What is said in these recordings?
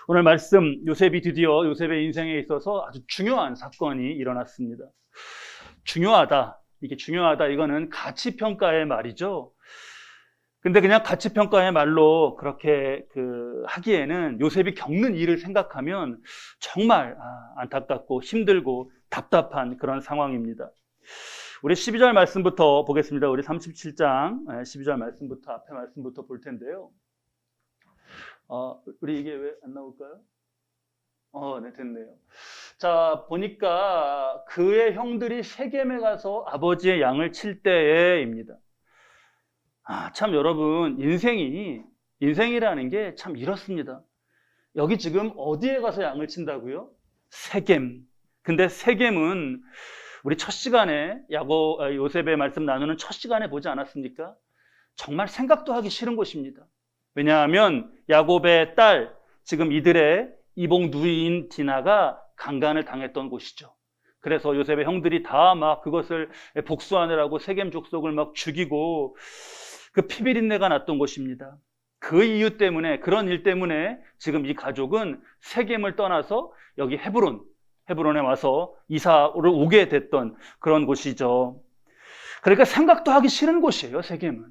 오늘 말씀, 요셉이 드디어 요셉의 인생에 있어서 아주 중요한 사건이 일어났습니다. 중요하다. 이게 중요하다. 이거는 가치평가의 말이죠. 근데 그냥 가치평가의 말로 그렇게 하기에는 요셉이 겪는 일을 생각하면 정말 안타깝고 힘들고 답답한 그런 상황입니다. 우리 12절 말씀부터 보겠습니다. 우리 37장 12절 말씀부터, 앞에 말씀부터 볼 텐데요. 우리 이게 왜 안 나올까요? 네, 됐네요. 자, 보니까 그의 형들이 세겜에 가서 아버지의 양을 칠 때에입니다. 참 여러분, 인생이라는 게 참 이렇습니다. 여기 지금 어디에 가서 양을 친다고요? 세겜. 근데 세겜은 우리 첫 시간에 요셉의 말씀 나누는 첫 시간에 보지 않았습니까? 정말 생각도 하기 싫은 곳입니다. 왜냐하면 야곱의 딸, 지금 이들의 이복 누이인 디나가 강간을 당했던 곳이죠. 그래서 요셉의 형들이 다 막 그것을 복수하느라고 세겜 족속을 막 죽이고 그 피비린내가 났던 곳입니다. 그 이유 때문에, 그런 일 때문에 지금 이 가족은 세겜을 떠나서 여기 헤브론에 와서 이사를 오게 됐던 그런 곳이죠. 그러니까 생각도 하기 싫은 곳이에요, 세겜은.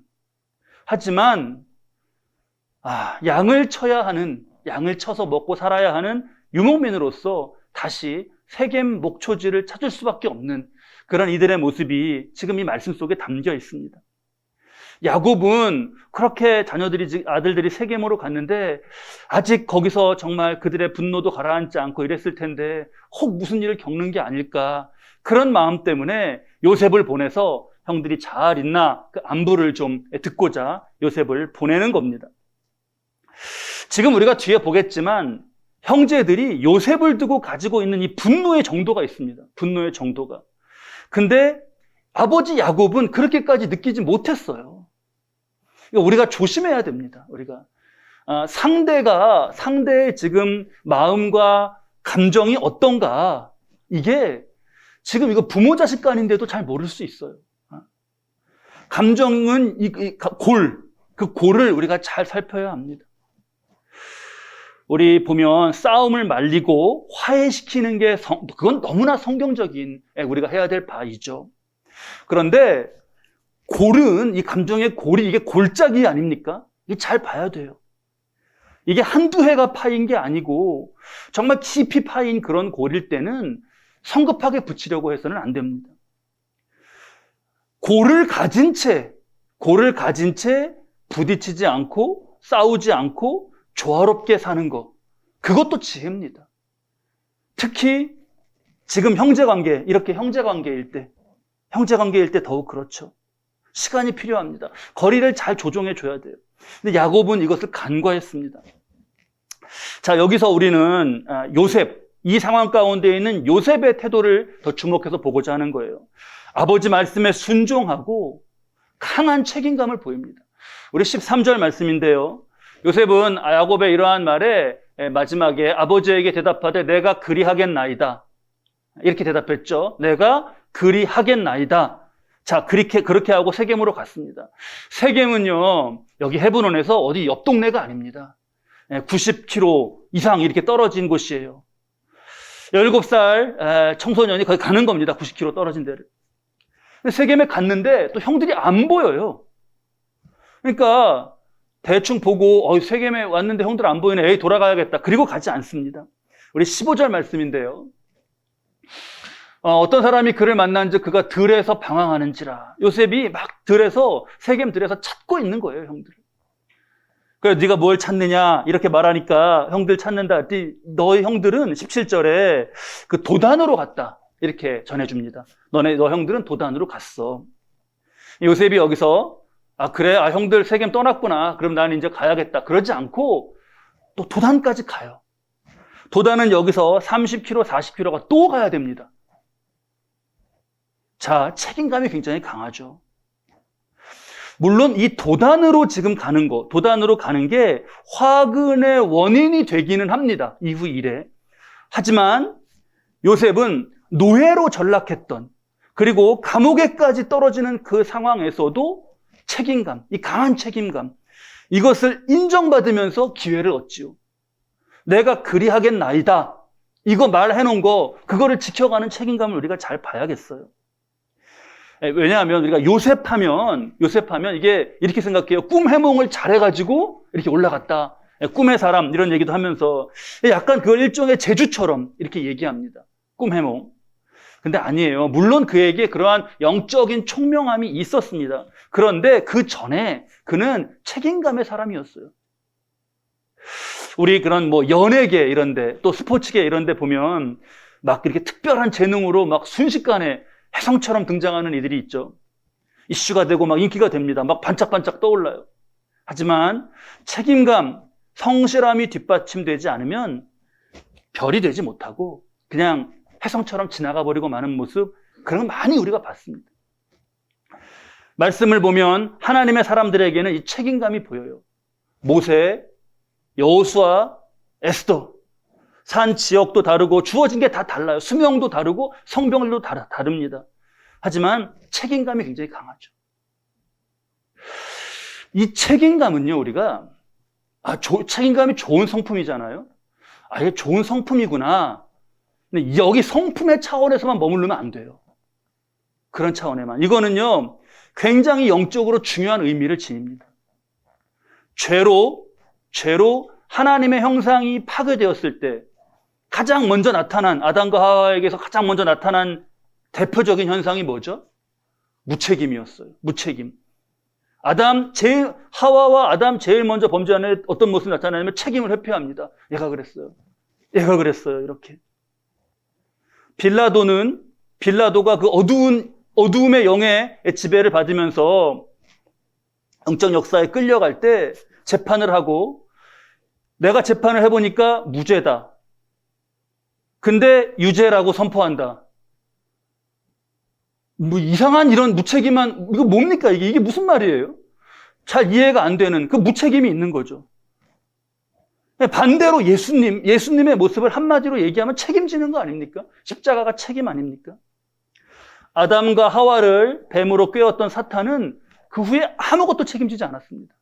하지만 양을 쳐서 먹고 살아야 하는 유목민으로서 다시 세겜 목초지를 찾을 수밖에 없는 그런 이들의 모습이 지금 이 말씀 속에 담겨 있습니다. 야곱은 그렇게 아들들이 세겜으로 갔는데 아직 거기서 정말 그들의 분노도 가라앉지 않고 이랬을 텐데 혹 무슨 일을 겪는 게 아닐까, 그런 마음 때문에 요셉을 보내서 형들이 잘 있나 그 안부를 좀 듣고자 요셉을 보내는 겁니다. 지금 우리가 뒤에 보겠지만 형제들이 요셉을 두고 가지고 있는 이 분노의 정도가 있습니다. 분노의 정도가. 근데 아버지 야곱은 그렇게까지 느끼지 못했어요. 우리가 조심해야 됩니다. 우리가 상대의 지금 마음과 감정이 어떤가, 이게 지금 이거 부모 자식 간인데도 잘 모를 수 있어요. 감정은 그 골을 우리가 잘 살펴야 합니다. 우리 보면 싸움을 말리고 화해시키는 게 그건 너무나 성경적인 우리가 해야 될 바이죠. 그런데 이 감정의 골이 이게 골짜기 아닙니까? 이게 잘 봐야 돼요. 이게 한두 해가 파인 게 아니고 정말 깊이 파인 그런 골일 때는 성급하게 붙이려고 해서는 안 됩니다. 골을 가진 채 부딪히지 않고 싸우지 않고 조화롭게 사는 것, 그것도 지혜입니다. 특히 지금 이렇게 형제관계일 때 더욱 그렇죠. 시간이 필요합니다. 거리를 잘 조정해 줘야 돼요. 근데 야곱은 이것을 간과했습니다. 자, 여기서 우리는 이 상황 가운데 있는 요셉의 태도를 더 주목해서 보고자 하는 거예요. 아버지 말씀에 순종하고 강한 책임감을 보입니다. 우리 13절 말씀인데요. 요셉은 야곱의 이러한 말에 마지막에 아버지에게 대답하되 내가 그리하겠나이다, 이렇게 대답했죠. 내가 그리하겠나이다. 자, 그렇게 하고 세겜으로 갔습니다. 세겜은요, 여기 헤브론에서 어디 옆 동네가 아닙니다. 90km 이상 이렇게 떨어진 곳이에요. 17살 청소년이 거기 가는 겁니다. 90km 떨어진 데를. 세겜에 갔는데 또 형들이 안 보여요. 그러니까 대충 보고 세겜에 왔는데 형들 안 보이네, 에이 돌아가야겠다, 그리고 가지 않습니다. 우리 15절 말씀인데요. 어떤 사람이 그를 만난즉 그가 들에서 방황하는지라. 요셉이 막 세겜 들에서 찾고 있는 거예요, 형들을. 그래서 네가 뭘 찾느냐 이렇게 말하니까 형들 찾는다. 너의 형들은 17절에 그 도단으로 갔다, 이렇게 전해줍니다. 너 형들은 도단으로 갔어. 요셉이 여기서 그래, 형들 세겜 떠났구나, 그럼 나는 이제 가야겠다, 그러지 않고 또 도단까지 가요. 도단은 여기서 30km, 40km가 또 가야 됩니다. 자, 책임감이 굉장히 강하죠. 물론 이 도단으로 지금 가는 거, 도단으로 가는 게 화근의 원인이 되기는 합니다. 이후 일에. 하지만 요셉은 노예로 전락했던, 그리고 감옥에까지 떨어지는 그 상황에서도 책임감, 이 강한 책임감, 이것을 인정받으면서 기회를 얻지요. 내가 그리하겠나이다. 이거 말해놓은 거, 그거를 지켜가는 책임감을 우리가 잘 봐야겠어요. 왜냐하면 우리가 요셉하면 이게 이렇게 생각해요. 꿈 해몽을 잘해가지고 이렇게 올라갔다. 꿈의 사람 이런 얘기도 하면서 약간 그걸 일종의 제주처럼 이렇게 얘기합니다. 꿈 해몽. 근데 아니에요. 물론 그에게 그러한 영적인 총명함이 있었습니다. 그런데 그 전에 그는 책임감의 사람이었어요. 우리 그런 뭐 연예계 이런데 또 스포츠계 이런데 보면 막 이렇게 특별한 재능으로 막 순식간에 혜성처럼 등장하는 이들이 있죠. 이슈가 되고 막 인기가 됩니다. 막 반짝반짝 떠올라요. 하지만 책임감, 성실함이 뒷받침되지 않으면 별이 되지 못하고 그냥 혜성처럼 지나가 버리고 마는 모습, 그런 거 많이 우리가 봤습니다. 말씀을 보면 하나님의 사람들에게는 이 책임감이 보여요. 모세, 여호수아, 에스더. 산 지역도 다르고 주어진 게 다 달라요. 수명도 다르고 성별도 다릅니다. 하지만 책임감이 굉장히 강하죠. 이 책임감은요, 우리가 책임감이 좋은 성품이잖아요. 이게 좋은 성품이구나. 근데 여기 성품의 차원에서만 머무르면 안 돼요. 그런 차원에만. 이거는요, 굉장히 영적으로 중요한 의미를 지닙니다. 죄로 하나님의 형상이 파괴되었을 때 가장 먼저 나타난, 아담과 하와에게서 가장 먼저 나타난 대표적인 현상이 뭐죠? 무책임이었어요. 무책임. 하와와 아담 제일 먼저 범죄하는 어떤 모습이 나타나냐면 책임을 회피합니다. 얘가 그랬어요. 이렇게. 빌라도가 그 어두움의 영의 지배를 받으면서 영적 역사에 끌려갈 때 재판을 하고, 내가 재판을 해보니까 무죄다. 근데 유죄라고 선포한다. 뭐 이상한 이런 무책임한, 이거 뭡니까? 이게 무슨 말이에요? 잘 이해가 안 되는 그 무책임이 있는 거죠. 반대로 예수님의 모습을 한마디로 얘기하면 책임지는 거 아닙니까? 십자가가 책임 아닙니까? 아담과 하와를 뱀으로 꿰었던 사탄은 그 후에 아무것도 책임지지 않았습니다.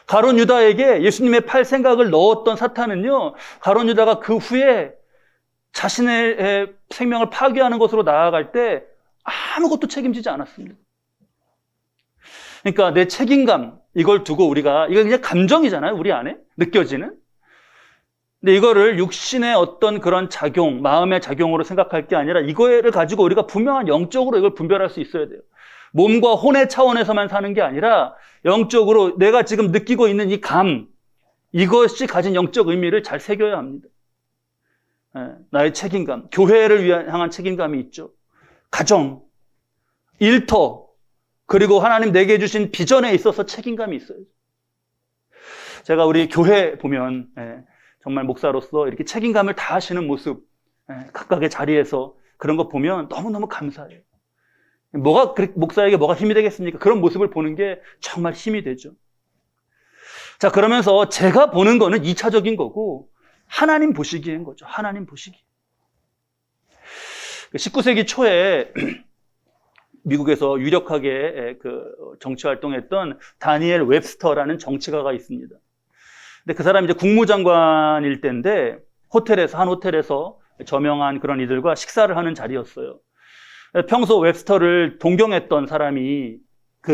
가룟 유다에게 예수님의 팔 생각을 넣었던 사탄은요, 가룟 유다가 그 후에 자신의 생명을 파괴하는 것으로 나아갈 때 아무것도 책임지지 않았습니다. 그러니까 내 책임감, 이걸 두고 이거 그냥 감정이잖아요, 우리 안에 느껴지는. 근데 이거를 육신의 어떤 그런 작용, 마음의 작용으로 생각할 게 아니라 이거를 가지고 우리가 분명한 영적으로 이걸 분별할 수 있어야 돼요. 몸과 혼의 차원에서만 사는 게 아니라 영적으로 내가 지금 느끼고 있는 이 감, 이것이 가진 영적 의미를 잘 새겨야 합니다. 나의 책임감, 교회를 향한 책임감이 있죠. 가정, 일터, 그리고 하나님 내게 주신 비전에 있어서 책임감이 있어요. 제가 우리 교회 보면 정말 목사로서 이렇게 책임감을 다하시는 모습, 각각의 자리에서 그런 거 보면 너무너무 감사해요. 목사에게 뭐가 힘이 되겠습니까? 그런 모습을 보는 게 정말 힘이 되죠. 자, 그러면서 제가 보는 거는 2차적인 거고 하나님 보시기엔 거죠. 하나님 보시기. 19세기 초에 미국에서 유력하게 그 정치 활동했던 다니엘 웹스터라는 정치가가 있습니다. 근데 그 사람이 이제 국무장관일 때인데 한 호텔에서 저명한 그런 이들과 식사를 하는 자리였어요. 평소 웹스터를 동경했던 사람이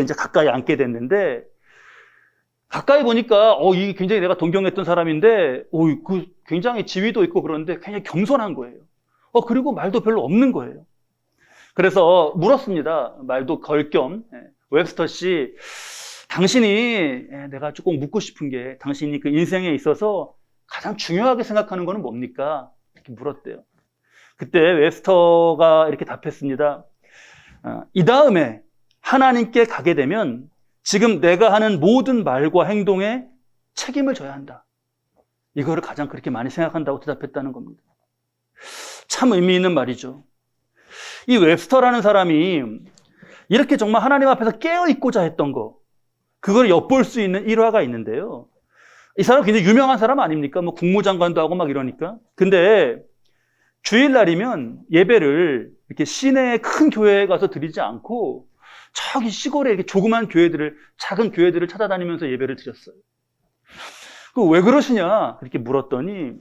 이제 가까이 앉게 됐는데, 가까이 보니까 이게 굉장히 내가 동경했던 사람인데 그 굉장히 지위도 있고 그런데 굉장히 겸손한 거예요. 그리고 말도 별로 없는 거예요. 그래서 물었습니다. 말도 걸 겸, 웹스터 씨, 당신이, 내가 조금 묻고 싶은 게, 당신이 그 인생에 있어서 가장 중요하게 생각하는 거는 뭡니까? 이렇게 물었대요. 그때 웹스터가 이렇게 답했습니다. 이 다음에 하나님께 가게 되면 지금 내가 하는 모든 말과 행동에 책임을 져야 한다. 이거를 가장 그렇게 많이 생각한다고 대답했다는 겁니다. 참 의미 있는 말이죠. 이 웹스터라는 사람이 이렇게 정말 하나님 앞에서 깨어있고자 했던 거, 그걸 엿볼 수 있는 일화가 있는데요. 이 사람 굉장히 유명한 사람 아닙니까? 뭐 국무장관도 하고 막 이러니까. 근데 주일날이면 예배를 이렇게 시내의 큰 교회에 가서 드리지 않고 저기 시골에 이렇게 조그만 교회들을, 작은 교회들을 찾아다니면서 예배를 드렸어요. 그 왜 그러시냐? 이렇게 물었더니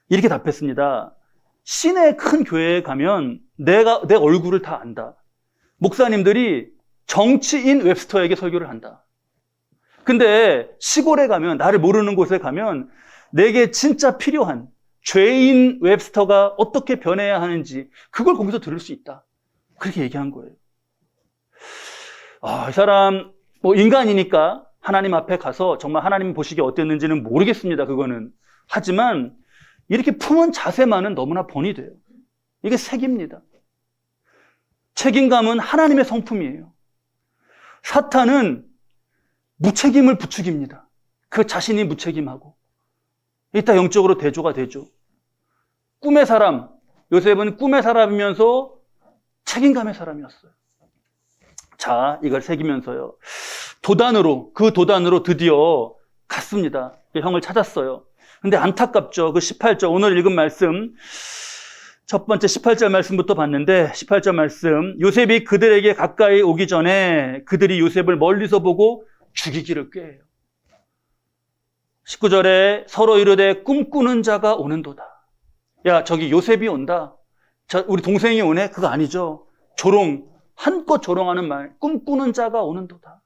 이렇게 답했습니다. 시내 큰 교회에 가면 내 얼굴을 다 안다. 목사님들이 정치인 웹스터에게 설교를 한다. 근데 시골에 가면, 나를 모르는 곳에 가면 내게 진짜 필요한 죄인 웹스터가 어떻게 변해야 하는지 그걸 거기서 들을 수 있다. 그렇게 얘기한 거예요. 이 사람 뭐 인간이니까 하나님 앞에 가서 정말 하나님 보시기에 어땠는지는 모르겠습니다. 그거는. 하지만 이렇게 품은 자세만은 너무나 본이 돼요. 이게 색입니다. 책임감은 하나님의 성품이에요. 사탄은 무책임을 부추깁니다. 그 자신이 무책임하고. 이따 영적으로 대조가 되죠. 꿈의 사람, 요셉은 꿈의 사람이면서 책임감의 사람이었어요. 자, 이걸 새기면서요. 그 도단으로 드디어 갔습니다. 형을 찾았어요. 근데 안타깝죠. 그 18절, 오늘 읽은 말씀, 첫 번째 18절 말씀부터 봤는데 18절 말씀, 요셉이 그들에게 가까이 오기 전에 그들이 요셉을 멀리서 보고 죽이기를 꾀해요. 19절에 서로 이르되 꿈꾸는 자가 오는도다. 야, 저기 요셉이 온다. 우리 동생이 오네? 그거 아니죠. 한껏 조롱하는 말, 꿈꾸는 자가 오는도다.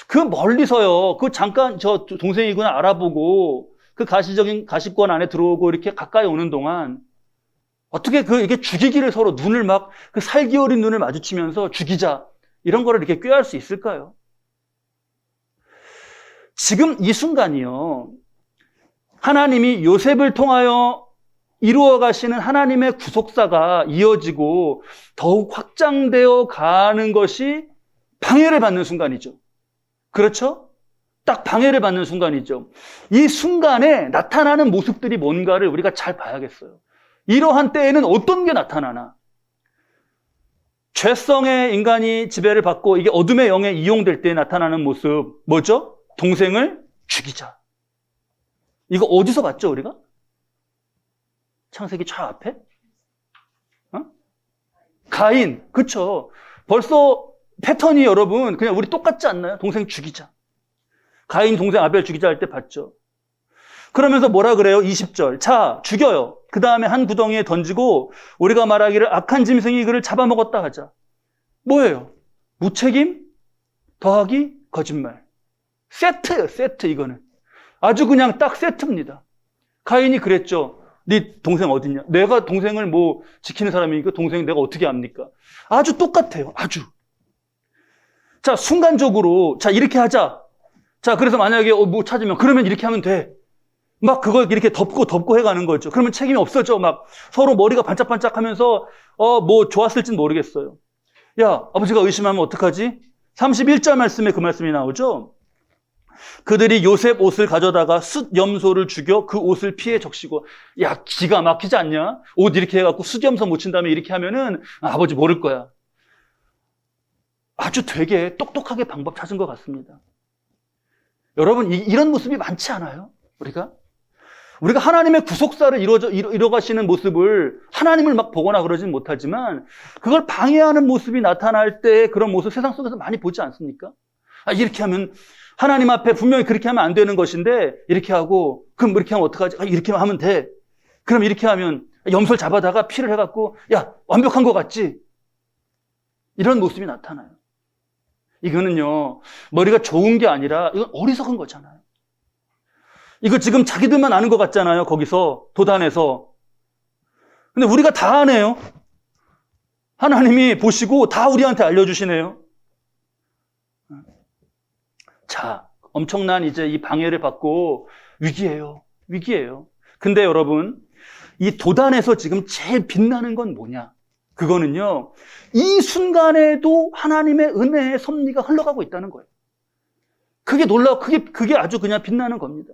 그 멀리서요, 그 잠깐 저 동생이구나 알아보고 그 가시권 안에 들어오고 이렇게 가까이 오는 동안 어떻게 이게 죽이기를 서로 눈을 막 그 살기 어린 눈을 마주치면서 죽이자 이런 거를 이렇게 꾀할 수 있을까요? 지금 이 순간이요, 하나님이 요셉을 통하여 이루어 가시는 하나님의 구속사가 이어지고 더욱 확장되어 가는 것이 방해를 받는 순간이죠. 그렇죠? 딱 방해를 받는 순간이죠. 이 순간에 나타나는 모습들이 뭔가를 우리가 잘 봐야겠어요. 이러한 때에는 어떤 게 나타나나? 죄성의 인간이 지배를 받고 이게 어둠의 영에 이용될 때 나타나는 모습, 뭐죠? 동생을 죽이자. 이거 어디서 봤죠, 우리가? 창세기 저 앞에? 가인, 그쵸? 벌써 패턴이 여러분, 그냥 우리 똑같지 않나요? 동생 죽이자. 가인 동생 아벨 죽이자 할 때 봤죠? 그러면서 뭐라 그래요? 20절. 자, 죽여요. 그 다음에 한 구덩이에 던지고 우리가 말하기를 악한 짐승이 그를 잡아먹었다 하자. 뭐예요? 무책임 더하기 거짓말. 세트예요, 세트 이거는. 아주 그냥 딱 세트입니다. 가인이 그랬죠. 네 동생 어딨냐? 내가 동생을 뭐 지키는 사람이니까 동생 내가 어떻게 압니까? 아주 똑같아요. 아주. 자, 순간적으로 자 이렇게 하자. 자, 그래서 만약에 뭐 찾으면 그러면 이렇게 하면 돼. 막 그걸 이렇게 덮고 해가는 거죠. 그러면 책임이 없어져. 막 서로 머리가 반짝반짝하면서 뭐 좋았을진 모르겠어요. 야, 아버지가 의심하면 어떡하지? 31절 말씀에 그 말씀이 나오죠. 그들이 요셉 옷을 가져다가 숫염소를 죽여 그 옷을 피해 적시고. 야, 기가 막히지 않냐? 옷 이렇게 해갖고 숫염소 묻힌 다음에 이렇게 하면은 아버지 모를 거야. 아주 되게 똑똑하게 방법 찾은 것 같습니다. 여러분, 이런 모습이 많지 않아요? 우리가 하나님의 구속사를 이뤄가시는 모습을 하나님을 막 보거나 그러진 못하지만 그걸 방해하는 모습이 나타날 때 그런 모습 세상 속에서 많이 보지 않습니까? 이렇게 하면 하나님 앞에 분명히 그렇게 하면 안 되는 것인데 이렇게 하고 그럼 이렇게 하면 어떡하지? 이렇게 하면 돼. 그럼 이렇게 하면 염소를 잡아다가 피를 해갖고 야, 완벽한 것 같지? 이런 모습이 나타나요. 이거는요, 머리가 좋은 게 아니라 이건 어리석은 거잖아요. 이거 지금 자기들만 아는 것 같잖아요. 거기서 도단에서. 근데 우리가 다 아네요. 하나님이 보시고 다 우리한테 알려주시네요. 자, 엄청난 이제 이 방해를 받고 위기예요. 근데 여러분, 이 도단에서 지금 제일 빛나는 건 뭐냐? 그거는요, 이 순간에도 하나님의 은혜의 섭리가 흘러가고 있다는 거예요. 그게 놀라워. 그게 아주 그냥 빛나는 겁니다.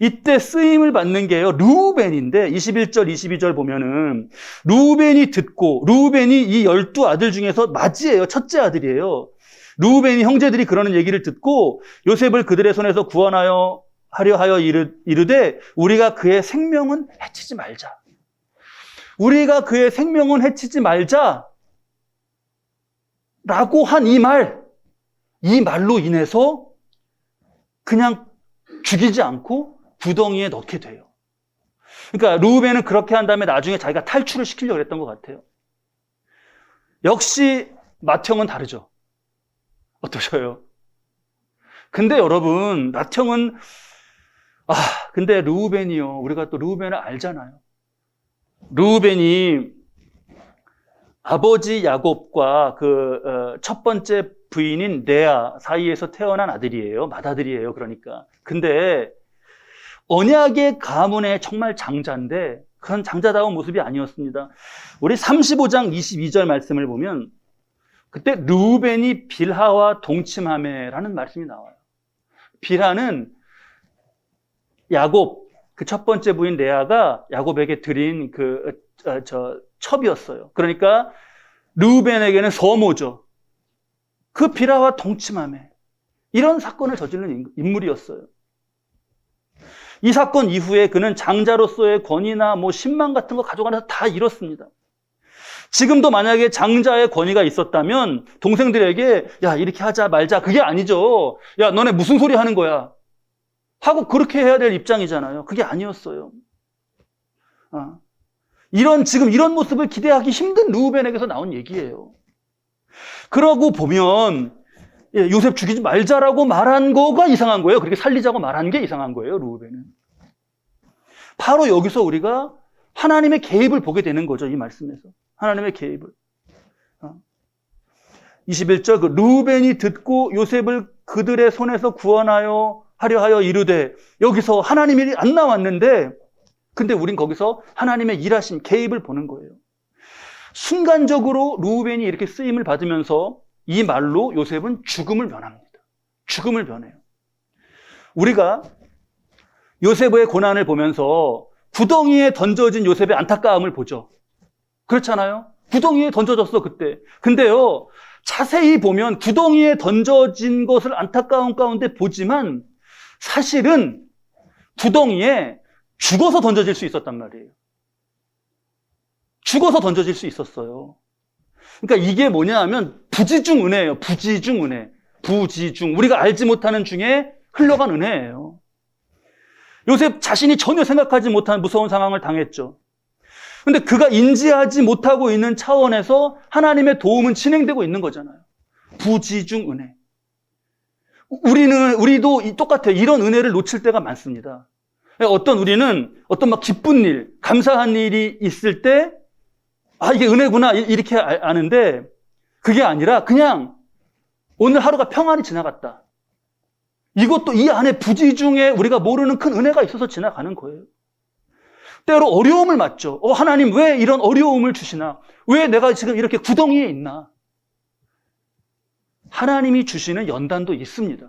이때 쓰임을 받는 게요, 르우벤인데 21절, 22절 보면은 르우벤이 듣고, 르우벤이 이 12아들 중에서 맞이에요. 첫째 아들이에요. 르우벤이 형제들이 그러는 얘기를 듣고 요셉을 그들의 손에서 구원하여 하려 하여 이르되 우리가 그의 생명은 해치지 말자. 우리가 그의 생명은 해치지 말자 라고 한 이 말로 인해서 그냥 죽이지 않고 구덩이에 넣게 돼요. 그러니까 르우벤은 그렇게 한 다음에 나중에 자기가 탈출을 시키려고 했던 것 같아요. 역시 맏형은 다르죠. 어떠셔요? 근데 여러분, 맏형은 근데 르우벤이요. 우리가 또 르우벤을 알잖아요. 르우벤이 아버지 야곱과 첫 번째 부인인 레아 사이에서 태어난 아들이에요. 맏아들이에요. 그러니까. 근데 언약의 가문의 정말 장자인데 그런 장자다운 모습이 아니었습니다. 우리 35장 22절 말씀을 보면 그때 르우벤이 빌하와 동침하매라는 말씀이 나와요. 빌하는 야곱, 그 첫 번째 부인 레아가 야곱에게 드린 첩이었어요. 그러니까 르우벤에게는 서모죠. 그 빌하와 동침하매. 이런 사건을 저지른 인물이었어요. 이 사건 이후에 그는 장자로서의 권위나 신망 같은 거 가져가면서 다 잃었습니다. 지금도 만약에 장자의 권위가 있었다면 동생들에게 야 이렇게 하자 말자 그게 아니죠. 야 너네 무슨 소리 하는 거야 하고 그렇게 해야 될 입장이잖아요. 그게 아니었어요. 지금 이런 모습을 기대하기 힘든 르우벤에게서 나온 얘기예요. 그러고 보면 요셉 죽이지 말자라고 말한 거가 이상한 거예요. 그렇게 살리자고 말한 게 이상한 거예요. 르우벤은. 바로 여기서 우리가 하나님의 개입을 보게 되는 거죠. 이 말씀에서. 하나님의 개입을. 21절 르우벤이 듣고 요셉을 그들의 손에서 구원하여 하려 하여 이르되 여기서 하나님이 안 나왔는데 근데 우린 거기서 하나님의 일하신 개입을 보는 거예요. 순간적으로 르우벤이 이렇게 쓰임을 받으면서 이 말로 요셉은 죽음을 면합니다. 죽음을 면해요. 우리가 요셉의 고난을 보면서 구덩이에 던져진 요셉의 안타까움을 보죠. 그렇잖아요? 구덩이에 던져졌어 그때. 근데요 자세히 보면 구덩이에 던져진 것을 안타까운 가운데 보지만 사실은 구덩이에 죽어서 던져질 수 있었단 말이에요. 죽어서 던져질 수 있었어요. 그러니까 이게 뭐냐 하면 부지 중 은혜예요. 부지 중 은혜. 부지 중. 우리가 알지 못하는 중에 흘러간 은혜예요. 요셉 자신이 전혀 생각하지 못한 무서운 상황을 당했죠. 근데 그가 인지하지 못하고 있는 차원에서 하나님의 도움은 진행되고 있는 거잖아요. 부지 중 은혜. 우리도 똑같아요. 이런 은혜를 놓칠 때가 많습니다. 우리는 막 기쁜 일, 감사한 일이 있을 때, 이게 은혜구나, 이렇게 아는데, 그게 아니라 그냥 오늘 하루가 평안히 지나갔다. 이것도 이 안에 부지 중에 우리가 모르는 큰 은혜가 있어서 지나가는 거예요. 때로 어려움을 맞죠. 하나님 왜 이런 어려움을 주시나? 왜 내가 지금 이렇게 구덩이에 있나? 하나님이 주시는 연단도 있습니다.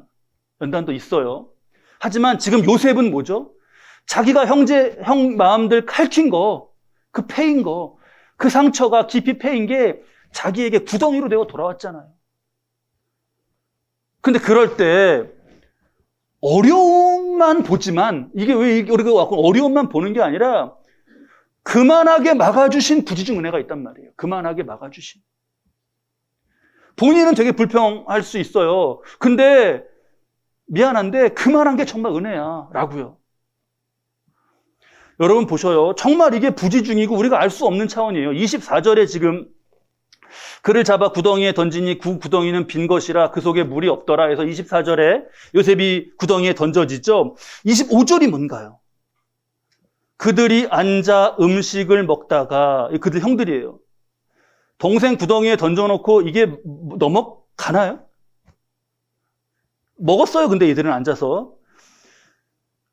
연단도 있어요. 하지만 지금 요셉은 뭐죠? 자기가 형 마음들 칼킨 거, 그 패인 거, 그 상처가 깊이 패인 게 자기에게 구덩이로 되어 돌아왔잖아요. 근데 그럴 때 어려움만 보지만 이게 왜 우리가 어려움만 보는 게 아니라 그만하게 막아주신 부지중 은혜가 있단 말이에요. 그만하게 막아주신. 본인은 되게 불평할 수 있어요. 근데 미안한데 그만한 게 정말 은혜야 라고요. 여러분 보셔요. 정말 이게 부지중이고 우리가 알 수 없는 차원이에요. 24절에 지금 그를 잡아 구덩이에 던지니 그 구덩이는 빈 것이라 그 속에 물이 없더라 해서 24절에 요셉이 구덩이에 던져지죠. 25절이 뭔가요? 그들이 앉아 음식을 먹다가, 그들 형들이에요. 동생 구덩이에 던져놓고 이게 넘어가나요? 먹었어요. 근데 이들은 앉아서.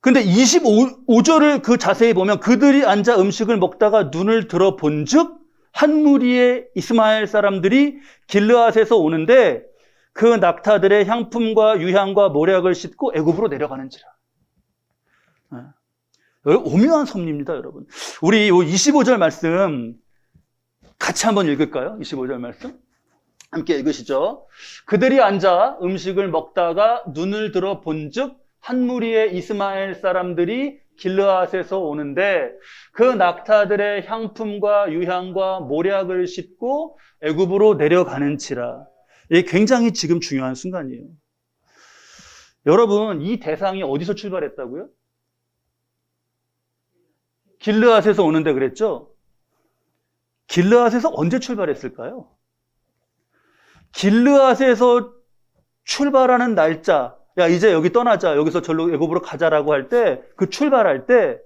근데 25절을 그 자세히 보면 그들이 앉아 음식을 먹다가 눈을 들어본 즉 한 무리의 이스마엘 사람들이 길르앗에서 오는데 그 낙타들의 향품과 유향과 모략을 싣고 애굽으로 내려가는지라. 오묘한 섭리입니다, 여러분. 우리 25절 말씀 같이 한번 읽을까요? 25절 말씀. 함께 읽으시죠. 그들이 앉아 음식을 먹다가 눈을 들어 본즉 한 무리의 이스마엘 사람들이 길르앗에서 오는데 그 낙타들의 향품과 유향과 모략을 싣고 애굽으로 내려가는지라. 이게 굉장히 지금 중요한 순간이에요. 여러분, 이 대상이 어디서 출발했다고요? 길르앗에서 오는데 그랬죠? 길르앗에서 언제 출발했을까요? 길르앗에서 출발하는 날짜, 야 이제 여기 떠나자, 여기서 절로 애굽으로 가자라고 할 때, 그 출발할 때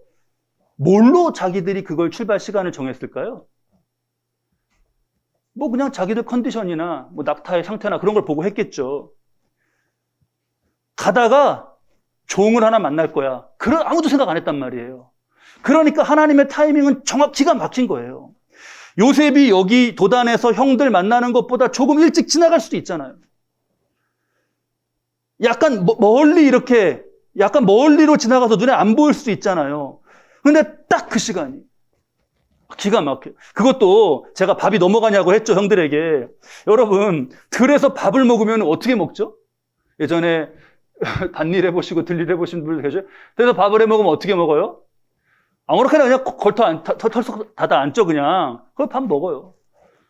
뭘로 자기들이 그걸 출발 시간을 정했을까요? 뭐 그냥 자기들 컨디션이나 뭐 낙타의 상태나 그런 걸 보고 했겠죠. 가다가 종을 하나 만날 거야. 그런 아무도 생각 안 했단 말이에요. 그러니까 하나님의 타이밍은 기가 막힌 거예요. 요셉이 여기 도단에서 형들 만나는 것보다 조금 일찍 지나갈 수도 있잖아요. 약간 멀리 이렇게 약간 멀리로 지나가서 눈에 안 보일 수도 있잖아요. 근데 딱 그 시간이 기가 막혀요. 그것도 제가 밥이 넘어가냐고 했죠, 형들에게. 여러분, 들에서 밥을 먹으면 어떻게 먹죠? 예전에 단일 해보시고 들일 해보신 분들 계셔요? 들에서 밥을 해 먹으면 어떻게 먹어요? 아무렇게나 그냥 털썩 닫아 앉죠, 그냥. 그걸 밥 먹어요.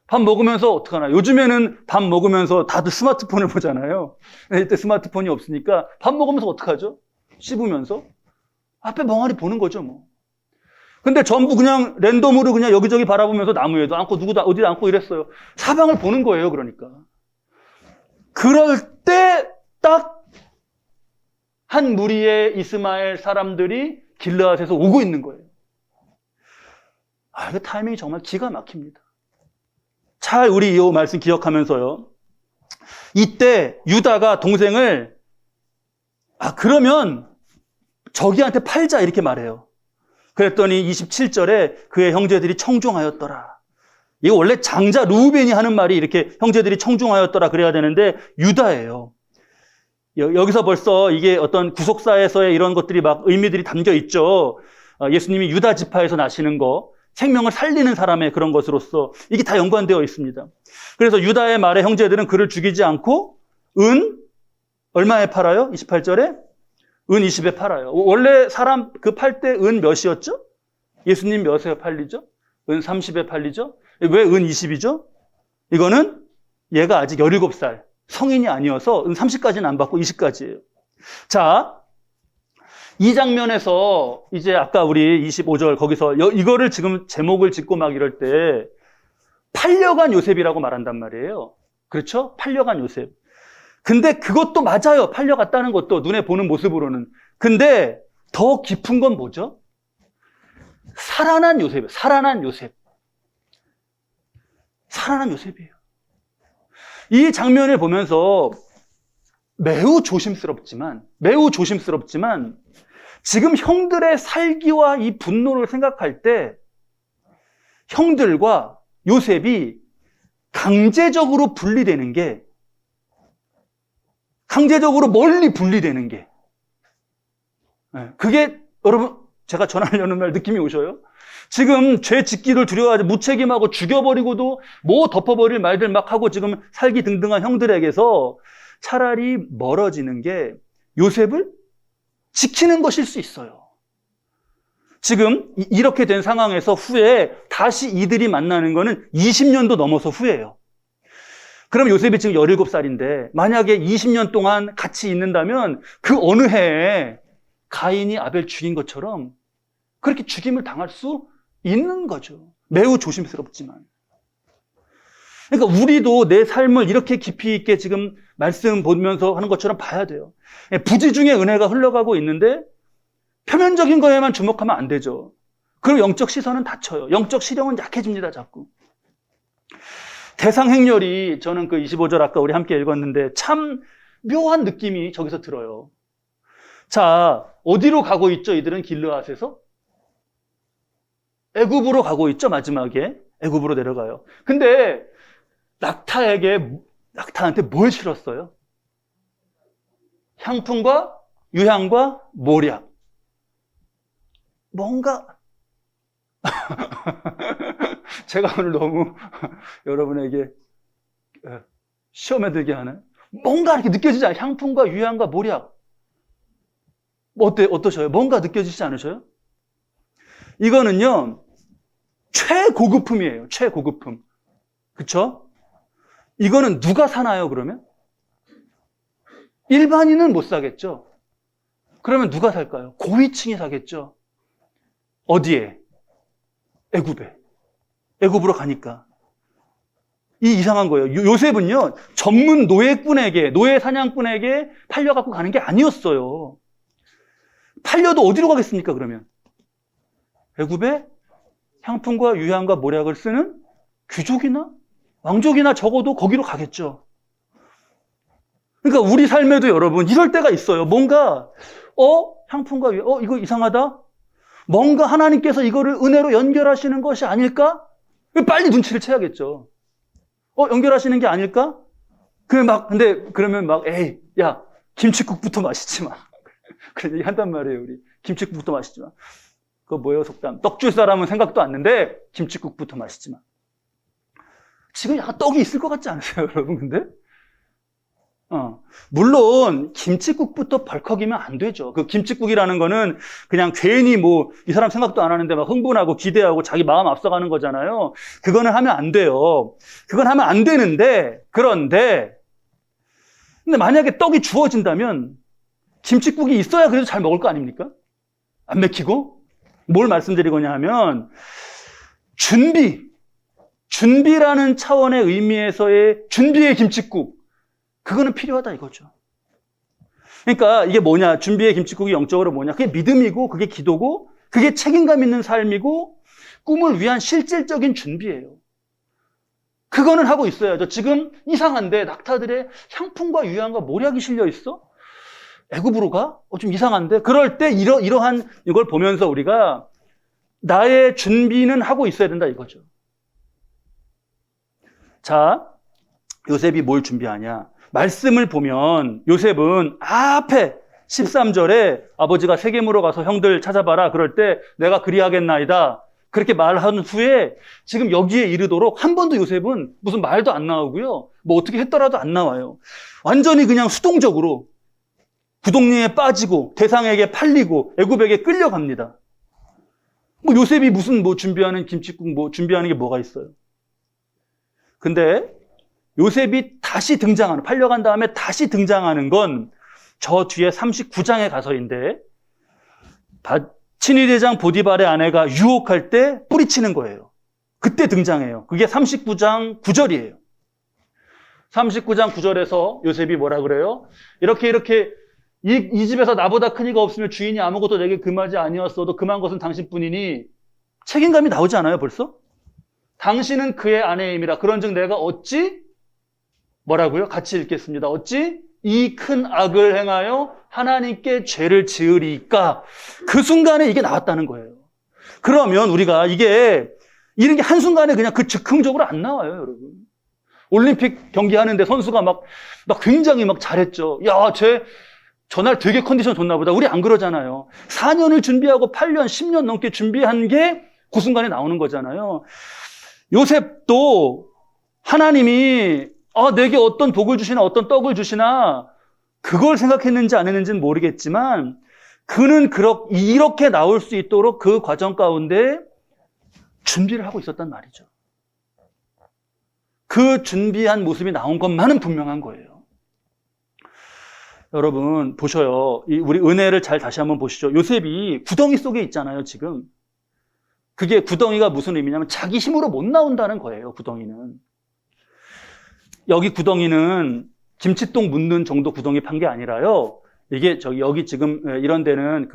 밥 먹으면서 어떡하나. 요즘에는 밥 먹으면서 다들 스마트폰을 보잖아요. 이때 스마트폰이 없으니까 밥 먹으면서 어떡하죠? 씹으면서? 앞에 멍하니 보는 거죠, 뭐. 근데 전부 그냥 랜덤으로 그냥 여기저기 바라보면서 나무에도 앉고 누구도 어디도 앉고 이랬어요. 사방을 보는 거예요, 그러니까. 그럴 때 딱 한 무리의 이스마엘 사람들이 길르앗에서 오고 있는 거예요. 그 타이밍이 정말 기가 막힙니다. 잘 우리 이 말씀 기억하면서요. 이때 유다가 동생을 그러면 저기한테 팔자 이렇게 말해요. 그랬더니 27절에 그의 형제들이 청종하였더라. 이거 원래 장자 루벤이 하는 말이 이렇게 형제들이 청종하였더라 그래야 되는데 유다예요. 여기서 벌써 이게 어떤 구속사에서의 이런 것들이 막 의미들이 담겨 있죠. 예수님이 유다 지파에서 나시는 거, 생명을 살리는 사람의 그런 것으로서 이게 다 연관되어 있습니다. 그래서 유다의 말에 형제들은 그를 죽이지 않고 은 얼마에 팔아요? 28절에 은 20에 팔아요. 원래 사람 그 팔 때 은 몇이었죠? 예수님 몇에 팔리죠? 은 30에 팔리죠? 왜 은 20이죠? 이거는 얘가 아직 17살 성인이 아니어서 은 30까지는 안 받고 20까지예요. 자, 이 장면에서 이제 아까 우리 25절 거기서 이거를 지금 제목을 짓고 막 이럴 때 팔려간 요셉이라고 말한단 말이에요. 그렇죠? 팔려간 요셉. 근데 그것도 맞아요. 팔려갔다는 것도 눈에 보는 모습으로는. 근데 더 깊은 건 뭐죠? 살아난 요셉이에요. 살아난 요셉. 살아난 요셉이에요. 이 장면을 보면서 매우 조심스럽지만 지금 형들의 살기와 이 분노를 생각할 때 형들과 요셉이 강제적으로 분리되는 게, 강제적으로 멀리 분리되는 게, 그게 여러분 제가 전하려는 말 느낌이 오셔요? 지금 죄 짓기를 두려워하지 무책임하고 죽여버리고도 뭐 덮어버릴 말들 막 하고 지금 살기 등등한 형들에게서 차라리 멀어지는 게 요셉을 지키는 것일 수 있어요. 지금 이렇게 된 상황에서 후에 다시 이들이 만나는 거는 20년도 넘어서 후예요. 그럼 요셉이 지금 17살인데 만약에 20년 동안 같이 있는다면 그 어느 해에 가인이 아벨 죽인 것처럼 그렇게 죽임을 당할 수 있는 거죠. 매우 조심스럽지만. 그러니까 우리도 내 삶을 이렇게 깊이 있게 지금 말씀 보면서 하는 것처럼 봐야 돼요. 부지 중에 은혜가 흘러가고 있는데 표면적인 거에만 주목하면 안 되죠. 그리고 영적 시선은 다쳐요. 영적 시력은 약해집니다, 자꾸. 대상 행렬이, 저는 그 25절 아까 우리 함께 읽었는데 참 묘한 느낌이 저기서 들어요. 자, 어디로 가고 있죠? 이들은 길르앗에서 애굽으로 가고 있죠. 마지막에 애굽으로 내려가요. 근데 낙타한테 뭘 실었어요? 향품과 유향과 모략. 뭔가 제가 오늘 너무 여러분에게 시험에 들게 하는 뭔가 이렇게 느껴지지 않아요? 향품과 유향과 모략. 어떠셔요? 뭔가 느껴지지 않으셔요? 이거는요, 최고급품이에요. 최고급품. 그쵸? 이거는 누가 사나요, 그러면? 일반인은 못 사겠죠? 그러면 누가 살까요? 고위층이 사겠죠? 어디에? 애굽에. 애굽으로 가니까. 이 이상한 거예요. 요셉은요, 전문 노예 사냥꾼에게 팔려갖고 가는 게 아니었어요. 팔려도 어디로 가겠습니까, 그러면? 애굽에 향품과 유향과 모략을 쓰는 귀족이나 왕족이나 적어도 거기로 가겠죠. 그러니까 우리 삶에도 여러분 이럴 때가 있어요. 뭔가 향품과 유향, 이거 이상하다? 뭔가 하나님께서 이거를 은혜로 연결하시는 것이 아닐까? 빨리 눈치를 채야겠죠. 연결하시는 게 아닐까? 그러면 에이, 야, 김칫국부터 마시지 마. 그런 얘기 한단 말이에요, 우리. 김칫국부터 마시지 마. 그거 뭐예요, 속담? 떡 줄 사람은 생각도 안 나는데, 김칫국부터 마시지 마. 지금 약간 떡이 있을 것 같지 않으세요, 여러분, 근데? 물론, 김칫국부터 벌컥이면 안 되죠. 그 김칫국이라는 거는 그냥 괜히 이 사람 생각도 안 하는데 막 흥분하고 기대하고 자기 마음 앞서가는 거잖아요. 그거는 하면 안 돼요. 그건 하면 안 되는데, 근데 만약에 떡이 주어진다면, 김칫국이 있어야 그래도 잘 먹을 거 아닙니까? 안 맥히고? 뭘 말씀드리고냐 하면, 준비라는 차원의 의미에서의 준비의 김칫국. 그거는 필요하다 이거죠. 그러니까 이게 뭐냐? 준비의 김칫국이 영적으로 뭐냐? 그게 믿음이고, 그게 기도고, 그게 책임감 있는 삶이고, 꿈을 위한 실질적인 준비예요. 그거는 하고 있어야죠. 지금 이상한데 낙타들의 향품과 유향과 모략이 실려 있어? 애굽으로 가? 좀 이상한데? 그럴 때 이러한 이걸 보면서 우리가 나의 준비는 하고 있어야 된다 이거죠. 자, 요셉이 뭘 준비하냐? 말씀을 보면 요셉은 앞에 13절에 아버지가 세겜으로 가서 형들 찾아봐라. 그럴 때 내가 그리하겠나이다. 그렇게 말한 후에 지금 여기에 이르도록 한 번도 요셉은 무슨 말도 안 나오고요. 어떻게 했더라도 안 나와요. 완전히 그냥 수동적으로 구덩이에 빠지고 대상에게 팔리고 애굽에게 끌려갑니다. 요셉이 무슨 준비하는 김칫국 준비하는 게 뭐가 있어요. 근데 요셉이 다시 팔려간 다음에 다시 등장하는 건 저 뒤에 39장에 가서인데 친위대장 보디발의 아내가 유혹할 때 뿌리치는 거예요. 그때 등장해요. 그게 39장 9절이에요. 39장 9절에서 요셉이 뭐라 그래요? 이렇게 이 집에서 나보다 큰 이가 없으면 주인이 아무것도 내게 금하지 아니었어도 금한 것은 당신뿐이니 책임감이 나오지 않아요 벌써? 당신은 그의 아내임이라 그런즉 내가 어찌 뭐라고요? 같이 읽겠습니다. 어찌 이 큰 악을 행하여 하나님께 죄를 지으리까? 그 순간에 이게 나왔다는 거예요. 그러면 우리가 이런 게 한순간에 그냥 즉흥적으로 안 나와요, 여러분. 올림픽 경기하는데 선수가 막 굉장히 잘했죠. 야, 저날 되게 컨디션 좋나 보다. 우리 안 그러잖아요. 4년을 준비하고 8년, 10년 넘게 준비한 게 그 순간에 나오는 거잖아요. 요셉도 하나님이 내게 어떤 복을 주시나 어떤 떡을 주시나 그걸 생각했는지 안 했는지는 모르겠지만 그는 이렇게 나올 수 있도록 그 과정 가운데 준비를 하고 있었단 말이죠. 그 준비한 모습이 나온 것만은 분명한 거예요. 여러분 보셔요. 우리 은혜를 잘 다시 한번 보시죠. 요셉이 구덩이 속에 있잖아요, 지금. 그게 구덩이가 무슨 의미냐면 자기 힘으로 못 나온다는 거예요, 구덩이는. 여기 구덩이는 김치똥 묻는 정도 구덩이 판 게 아니라요. 이게 여기 지금 이런 데는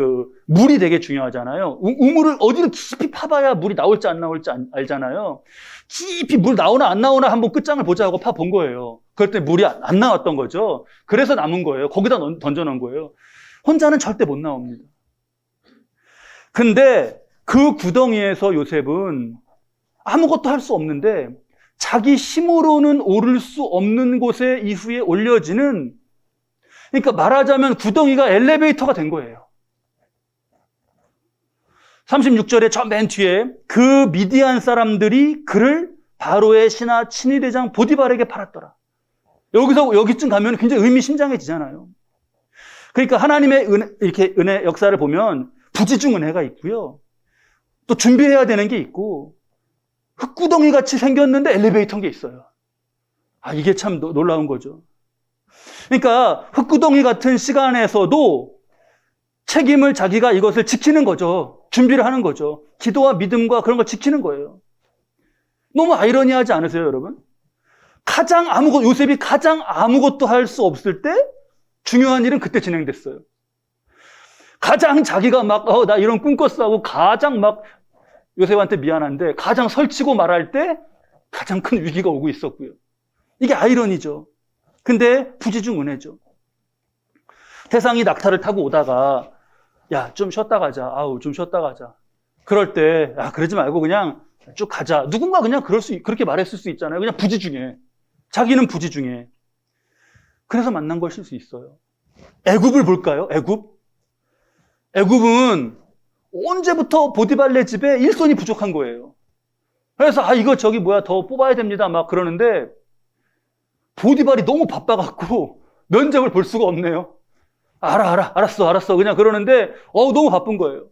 물이 되게 중요하잖아요. 우물을 어디로 깊이 파봐야 물이 나올지 안 나올지 알잖아요. 깊이 물 나오나 안 나오나 한번 끝장을 보자 하고 파본 거예요. 그랬더니 물이 안 나왔던 거죠. 그래서 남은 거예요. 거기다 던져놓은 거예요. 혼자는 절대 못 나옵니다. 근데 그 구덩이에서 요셉은 아무것도 할 수 없는데 자기 힘으로는 오를 수 없는 곳에 이후에 올려지는, 그러니까 말하자면 구덩이가 엘리베이터가 된 거예요. 36절에 저 맨 뒤에 그 미디안 사람들이 그를 바로의 신하 친위대장 보디발에게 팔았더라. 여기쯤 가면 굉장히 의미심장해지잖아요. 그러니까 하나님의 은혜 역사를 보면 부지중 은혜가 있고요. 또 준비해야 되는 게 있고, 흙구덩이 같이 생겼는데 엘리베이터인 게 있어요. 이게 참 놀라운 거죠. 그러니까 흙구덩이 같은 시간에서도 책임을 자기가 이것을 지키는 거죠. 준비를 하는 거죠. 기도와 믿음과 그런 걸 지키는 거예요. 너무 아이러니하지 않으세요, 여러분? 요셉이 가장 아무것도 할 수 없을 때 중요한 일은 그때 진행됐어요. 가장 자기가 나 이런 꿈 꿨어 하고 가장 요셉한테 미안한데 가장 설치고 말할 때 가장 큰 위기가 오고 있었고요. 이게 아이러니죠. 근데 부지중 은혜죠. 태상이 낙타를 타고 오다가 좀 쉬었다 가자. 좀 쉬었다 가자. 그럴 때 그러지 말고 그냥 쭉 가자. 누군가 그냥 그렇게 말했을 수 있잖아요. 그냥 부지중에. 자기는 부지중에. 그래서 만난 것일 수 있어요. 애굽을 볼까요? 애굽은 언제부터 보디발네 집에 일손이 부족한 거예요. 그래서 이거 더 뽑아야 됩니다. 막 그러는데 보디발이 너무 바빠갖고 면접을 볼 수가 없네요. 알았어. 그냥 그러는데 너무 바쁜 거예요.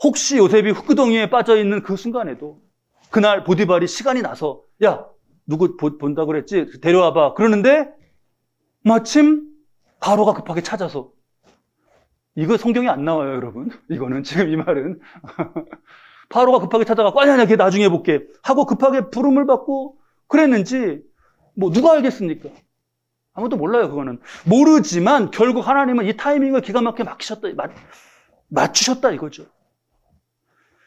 혹시 요셉이 흙구덩이에 빠져있는 그 순간에도 그날 보디발이 시간이 나서 누구 본다고 그랬지? 데려와봐. 그러는데 마침 바로가 급하게 찾아서 이거 성경에 안 나와요, 여러분. 이거는 지금 이 말은 바로가 급하게 찾아가고 아니야, 걔 나중에 볼게 하고 급하게 부름을 받고 그랬는지 누가 알겠습니까? 아무도 몰라요, 그거는. 모르지만 결국 하나님은 이 타이밍을 기가 막히게 맞추셨다 이거죠.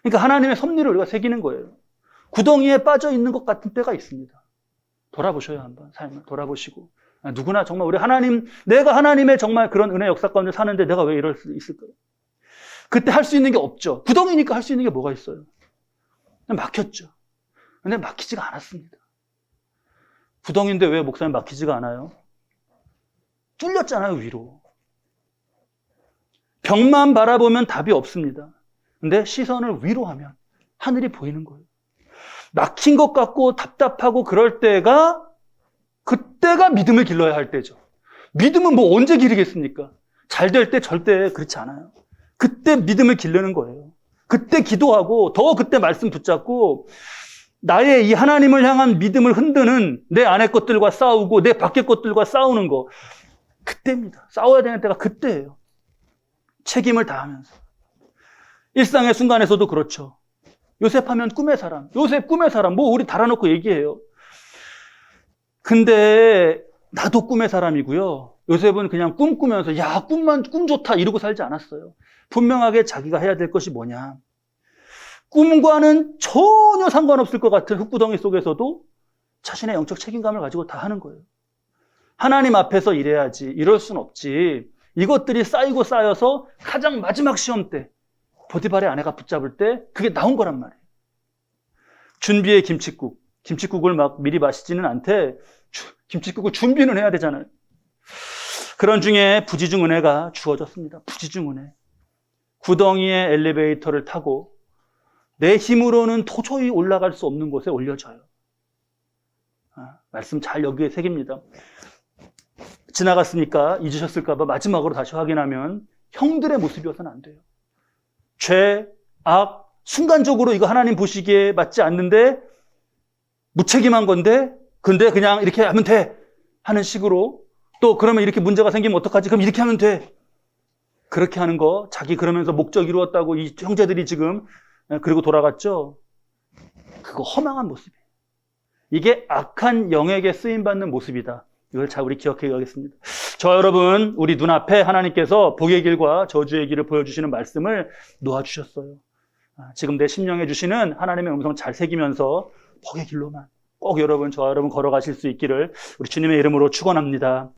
그러니까 하나님의 섭리를 우리가 새기는 거예요. 구덩이에 빠져 있는 것 같은 때가 있습니다. 돌아보셔요, 한번 삶을 돌아보시고. 누구나 정말 내가 하나님의 정말 그런 은혜 역사 가운데 사는데 내가 왜 이럴 수 있을까요? 그때 할 수 있는 게 없죠. 구덩이니까 할 수 있는 게 뭐가 있어요? 막혔죠. 근데 막히지가 않았습니다. 구덩이인데 왜 목사님 막히지가 않아요? 뚫렸잖아요, 위로. 벽만 바라보면 답이 없습니다. 근데 시선을 위로 하면 하늘이 보이는 거예요. 막힌 것 같고 답답하고 그럴 때가 그때가 믿음을 길러야 할 때죠. 믿음은 언제 기르겠습니까? 잘 될 때 절대 그렇지 않아요. 그때 믿음을 기르는 거예요. 그때 기도하고 더 그때 말씀 붙잡고 나의 이 하나님을 향한 믿음을 흔드는 내 안의 것들과 싸우고 내 밖의 것들과 싸우는 거 그때입니다. 싸워야 되는 때가 그때예요. 책임을 다하면서. 일상의 순간에서도 그렇죠. 요셉 하면 꿈의 사람. 우리 달아놓고 얘기해요. 근데 나도 꿈의 사람이고요. 요셉은 그냥 꿈꾸면서 꿈 좋다 이러고 살지 않았어요. 분명하게 자기가 해야 될 것이 뭐냐. 꿈과는 전혀 상관없을 것 같은 흙구덩이 속에서도 자신의 영적 책임감을 가지고 다 하는 거예요. 하나님 앞에서 일해야지. 이럴 순 없지. 이것들이 쌓이고 쌓여서 가장 마지막 시험 때 보디발의 아내가 붙잡을 때 그게 나온 거란 말이에요. 준비의 김칫국을 미리 마시지는 않되 김칫국을 준비는 해야 되잖아요. 그런 중에 부지중 은혜가 주어졌습니다. 부지중 은혜. 구덩이의 엘리베이터를 타고 내 힘으로는 도저히 올라갈 수 없는 곳에 올려줘요. 말씀 잘 여기에 새깁니다. 지나갔으니까 잊으셨을까 봐 마지막으로 다시 확인하면 형들의 모습이어서는 안 돼요. 죄, 악, 순간적으로 이거 하나님 보시기에 맞지 않는데 무책임한 건데 근데 그냥 이렇게 하면 돼 하는 식으로 또 그러면 이렇게 문제가 생기면 어떡하지? 그럼 이렇게 하면 돼. 그렇게 하는 거 자기 그러면서 목적 이루었다고 이 형제들이 지금 그리고 돌아갔죠. 그거 허망한 모습이에요. 이게 악한 영에게 쓰임받는 모습이다. 이걸 잘 우리 기억해 가겠습니다. 저 여러분 우리 눈앞에 하나님께서 복의 길과 저주의 길을 보여주시는 말씀을 놓아주셨어요. 지금 내 심령에 주시는 하나님의 음성 잘 새기면서 복의 길로만 꼭 저와 여러분 걸어가실 수 있기를 우리 주님의 이름으로 축원합니다.